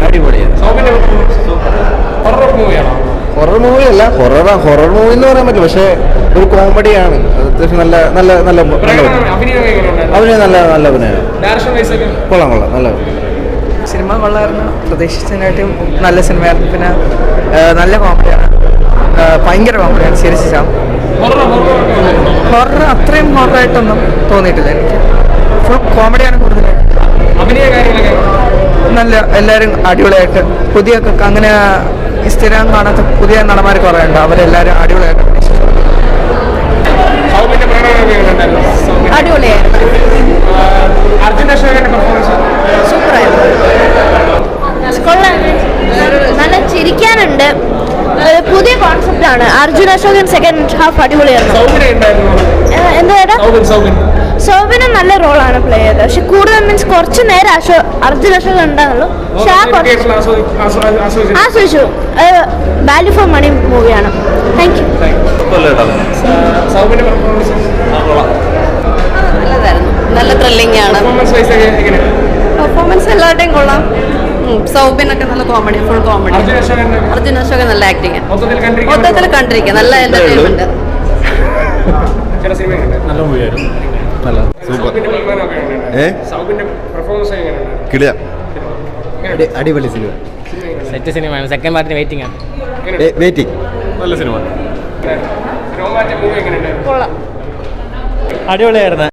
അടിപൊളിയാണ്. Horror movie അല്ല, horror movie എന്ന് പറയാൻ പറ്റില്ല, പക്ഷേ ഒരു കോമഡിയാണ്. അത്യാവശ്യം നല്ല നല്ല നല്ല അഭിനയം, നല്ല നല്ല അഭിനയമാണ്. കൊള്ളാം, നല്ല സിനിമ കൊള്ളായിരുന്നു. പ്രതീക്ഷിച്ചതിനായിട്ടും നല്ല സിനിമയായിരുന്നു. പിന്നെ നല്ല കോമഡിയാണ്, ഭയങ്കര കോമഡിയാണ്. സീരിയസ് ആണ്. ഹൊറർ അത്രയും ഹൊററായിട്ടൊന്നും തോന്നിയിട്ടില്ല എനിക്ക്. ഫുൾ കോമഡിയാണ് കൂടുതലായിട്ട്. നല്ല എല്ലാവരും അടിപൊളിയായിട്ട് പുതിയ അങ്ങനെ സ്ഥിരം കാണാത്ത പുതിയ നടന്മാർ കുറേ ഉണ്ട്. അവരെല്ലാവരും അടിപൊളിയായിട്ട് അടിപൊളിയായിരുന്നു. നല്ല ചിരിക്കാനുണ്ട്. പുതിയ കോൺസെപ്റ്റാണ്. അർജുൻ അശോകൻ സെക്കൻഡ് ഹാഫ് അടിപൊളിയായിരുന്നു. എന്താ സൗബിന് നല്ല റോളാണ് പ്ലേ ചെയ്തത്. പക്ഷെ കൂടുതൽ മീൻസ് കുറച്ച് നേരം അർജുൻ അശോകൻ ഉണ്ടാകുള്ളൂ. പക്ഷെ ആസ്വദിച്ചു. വാല്യൂ ഫോർ മണി മൂവിയാണ്. Thank you. നല്ലതായിരുന്നു. നല്ല ത്രില്ലിംഗ് ആണ്. പെർഫോമൻസ് എല്ലാവരുടെയും കൊള്ളാം. സൗബിനൊക്കെ നല്ല comedy, full comedy. Arjun Ashokan നല്ല ആക്ടിങ്. മൊത്തത്തിൽ കണ്ടിരിക്കുക. നല്ല എന്റർടൈൻമെന്റ്. നല്ല മൂവിയായിരുന്നു. നല്ല സൂപ്പർ. അടിപൊളി സിനിമ. സെറ്റ് സിനിമയാണ്. സെക്കൻഡ് പാർട്ടിന് വെയിറ്റിംഗ് ആണ്. വെയിറ്റിംഗ്. നല്ല സിനിമ. അടിപൊളിയായിരുന്നു.